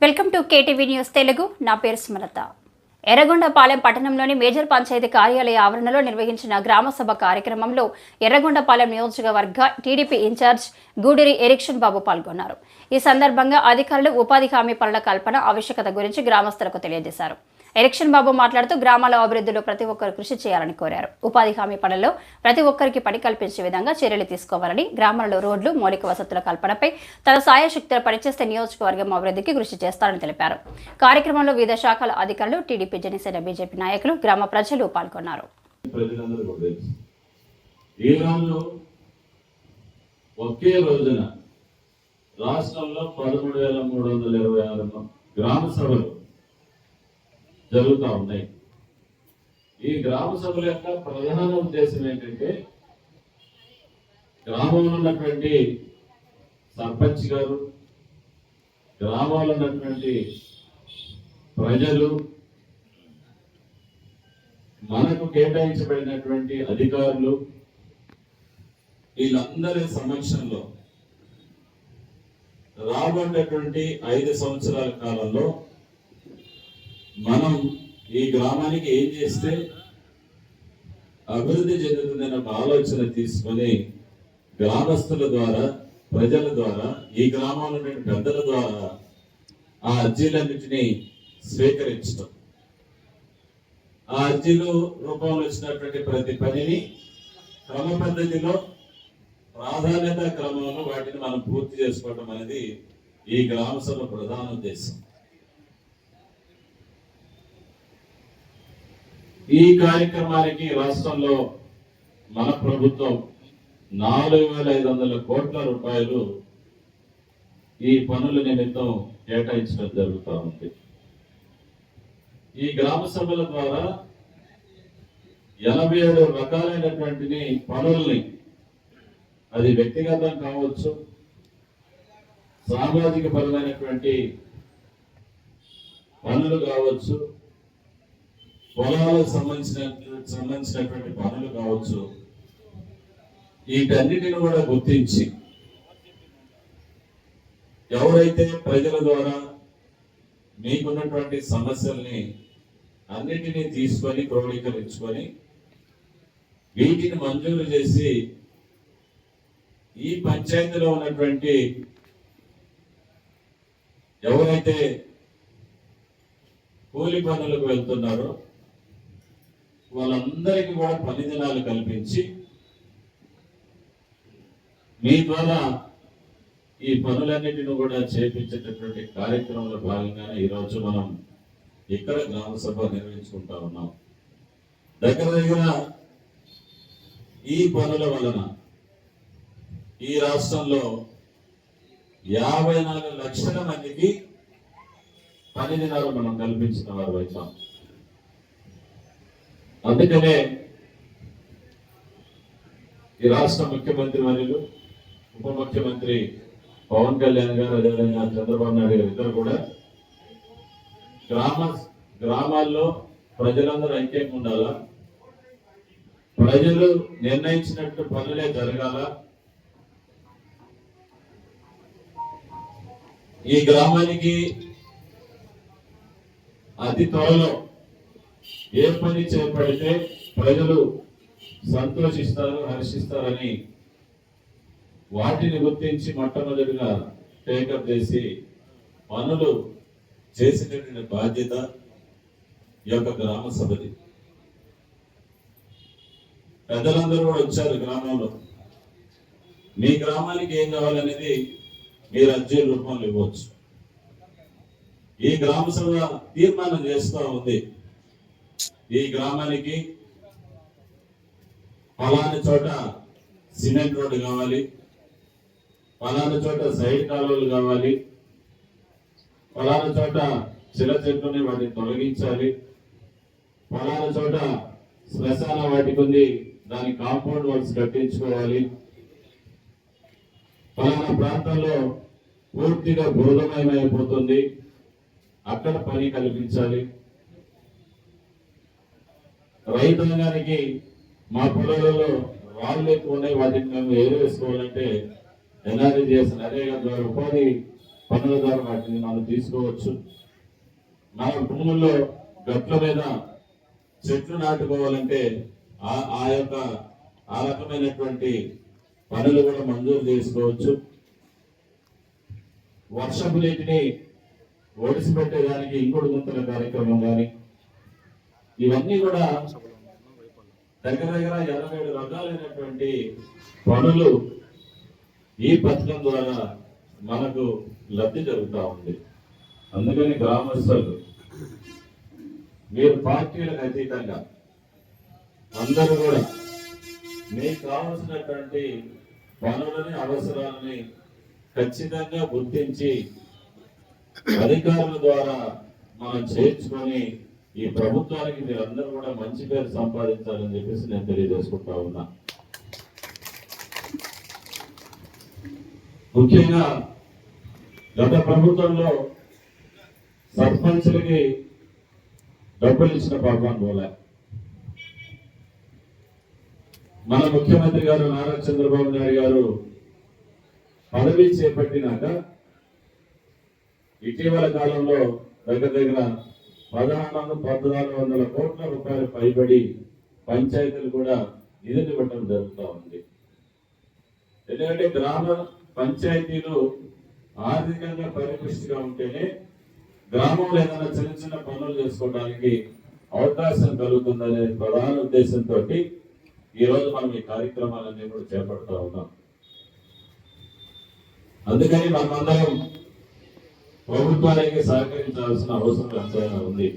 Welcome to KTV news Telugu. నా పేరు స్మరత. ఎర్రగొండపాలెం పట్టణంలోని మేజర్ పంచాయతీ కార్యాలయ ఆవరణలో నిర్వహించిన గ్రామసభ కార్యక్రమంలో ఎర్రగొండపాలెం నియోజకవర్గ టీడీపీ ఇన్ఛార్జ్ గూడూరి ఎరిక్షన్ బాబు పాల్గొన్నారు. ఈ సందర్భంగా అధికారులు ఉపాధి హామీ పనుల కల్పన ఆవశ్యకత గురించి గ్రామస్తులకు తెలియజేశారు. ఎరిక్షన్ బాబు మాట్లాడుతూ గ్రామాల అభివృద్ధిలో ప్రతి ఒక్కరు కృషి చేయాలని కోరారు. ఉపాధి హామీ పనుల్లో ప్రతి ఒక్కరికి పని కల్పించే విధంగా చర్యలు తీసుకోవాలని, గ్రామాల్లో రోడ్లు, మౌలిక వసతుల కల్పనపై తన సాయశక్తులు పనిచేస్తే నియోజకవర్గం అభివృద్ధికి కృషి చేస్తారని తెలిపారు. కార్యక్రమంలో వివిధ శాఖల అధికారులు, టీడీపీ, జనసేన, బీజేపీ నాయకులు, గ్రామ ప్రజలు పాల్గొన్నారు. ఒకే రోజున రాష్ట్రంలో 13,326 గ్రామ సభలు జరుగుతూ ఉన్నాయి. ఈ గ్రామ సభల యొక్క ప్రధాన ఉద్దేశం ఏంటంటే, గ్రామంలో ఉన్నటువంటి సర్పంచ్ గారు, గ్రామంలో ఉన్నటువంటి ప్రజలు, మనకు కేటాయించబడినటువంటి అధికారులు, వీళ్ళందరి సమక్షంలో రాబోయేటువంటి 5 సంవత్సరాల కాలంలో మనం ఈ గ్రామానికి ఏం చేస్తే అభివృద్ధి చెందుతుందనే ఒక ఆలోచన తీసుకొని గ్రామస్తుల ద్వారా, ప్రజల ద్వారా, ఈ గ్రామంలో పెద్దల ద్వారా ఆ అర్జీలన్నింటినీ స్వీకరించడం, ఆ అర్జీలు రూపంలో వచ్చినటువంటి ప్రతి పనిని క్రమ పద్ధతిలో, ప్రాధాన్యత క్రమంలో వాటిని మనం పూర్తి చేసుకోవడం అనేది ఈ గ్రామ సభ ప్రధాన ఉద్దేశం. ఈ కార్యక్రమానికి రాష్ట్రంలో మన ప్రభుత్వం 4,500 కోట్ల రూపాయలు ఈ పనుల నిమిత్తం కేటాయించడం జరుగుతూ ఉంది. ఈ గ్రామ సభల ద్వారా 87 రకాలైనటువంటి పనుల్ని, అది వ్యక్తిగతం కావచ్చు, సామాజిక పరమైనటువంటి పనులు కావచ్చు, పొలాలకు సంబంధించినటువంటి పనులు కావచ్చు, వీటన్నిటిని కూడా గుర్తించి ఎవరైతే ప్రజల ద్వారా మీకున్నటువంటి సమస్యల్ని అన్నిటినీ తీసుకొని క్రోడీకరించుకొని వీటిని మంజూరు చేసి ఈ పంచాయతీలో ఉన్నటువంటి ఎవరైతే కూలి పనులకు వెళ్తున్నారో వాళ్ళందరికీ కూడా పని దినాలు కల్పించి మీ ద్వారా ఈ పనులన్నిటిని కూడా చేపించేటటువంటి కార్యక్రమంలో భాగంగానే ఈరోజు మనం ఇక్కడ గ్రామ సభ నిర్వహించుకుంటా ఉన్నాం. దగ్గర ఈ పనుల వలన ఈ రాష్ట్రంలో 54 లక్షల మందికి పని దినాలు మనం కల్పించిన వారు అవుతాం. అందుకనే ఈ రాష్ట్ర ముఖ్యమంత్రి వర్యులు, ఉప ముఖ్యమంత్రి పవన్ కళ్యాణ్ గారు, అదేవిధంగా చంద్రబాబు నాయుడు గారు ఇద్దరు కూడా గ్రామాల్లో ప్రజలందరూ ఐక్యంగా ఉండాలా, ప్రజలు నిర్ణయించినట్టు పనులే జరగాల, ఈ గ్రామానికి అతి త్వరలో ఏ పని చేపడితే ప్రజలు సంతోషిస్తారు, హర్షిస్తారని వాటిని గుర్తించి మొట్టమొదటిగా టేకప్ చేసి పనులు చేసేటటువంటి బాధ్యత ఈ యొక్క గ్రామ సభది. పెద్దలందరూ కూడా వచ్చారు గ్రామంలో. మీ గ్రామానికి ఏం కావాలనేది మీరు అర్జీల రూపంలో ఇవ్వచ్చు. ఈ గ్రామ సభ తీర్మానం చేస్తూ ఉంది, ఈ గ్రామానికి పలానా చోట సిమెంట్ రోడ్డు కావాలి, పలానా చోట సైడ్ కాలువలు కావాలి, పలానా చోట చిల చెట్లని వాటిని తొలగించాలి, పలానా చోట శ్మశాన వాటికి ఉంది, దాని కాంపౌండ్ వాల్స్ కట్టించుకోవాలి, పలానా ప్రాంతంలో పూర్తిగా బురదమయమైపోతుంది, అక్కడ పని కల్పించాలి, రైతాంగానికి మా పొలాలలో రాళ్ళు ఎక్కువ ఉన్నాయి, వాటిని మేము ఏరు వేసుకోవాలంటే ఎన్ఆర్జీఎస్ నరేగా ద్వారా ఉపాధి పనుల ద్వారా వాటిని మనం తీసుకోవచ్చు. మన భూముల్లో గట్ల మీద చెట్లు నాటుకోవాలంటే ఆ రకమైనటువంటి పనులు కూడా మంజూరు చేసుకోవచ్చు. వర్షపు నీటిని ఒడిసిపెట్టేదానికి ఇంకుడు గుంతల కార్యక్రమం కానీ ఇవన్నీ కూడా దగ్గర 27 రకాలైనటువంటి పనులు ఈ పథకం ద్వారా మనకు లబ్ధి జరుగుతూ ఉంది. అందుకని గ్రామస్తులు మీరు పార్టీలకు అతీతంగా అందరూ కూడా మీకు కావాల్సినటువంటి పనులని అవసరాలని ఖచ్చితంగా గుర్తించి అధికారుల ద్వారా మనం చేర్చుకొని ఈ ప్రభుత్వానికి మీరందరూ కూడా మంచి పేరు సంపాదించాలని చెప్పేసి నేను తెలియజేసుకుంటా ఉన్నా. ముఖ్యంగా గత ప్రభుత్వంలో సర్పంచులకి డబ్బులు ఇచ్చిన పాపాన్ని పోలే. మన ముఖ్యమంత్రి గారు నారా చంద్రబాబు నాయుడు గారు పదవి చేపట్టినాక ఇటీవల కాలంలో దగ్గర 1400 కోట్ల రూపాయలు పైబడి పంచాయతీలు కూడా నిధులు ఇవ్వడం జరుగుతూ ఉంది. ఎందుకంటే గ్రామ పంచాయతీలు ఆర్థికంగా పరిపుష్టిగా ఉంటేనే గ్రామంలో ఏదైనా చిన్న పనులు చేసుకోవడానికి అవకాశం కలుగుతుందనే ప్రధాన ఉద్దేశంతో ఈరోజు మనం ఈ కార్యక్రమాలన్నీ కూడా చేపడుతూ ఉన్నాం. అందుకని మనమందరం ప్రభుత్వానికి సహకరించాల్సిన అవసరం ఎంతైనా ఉంది.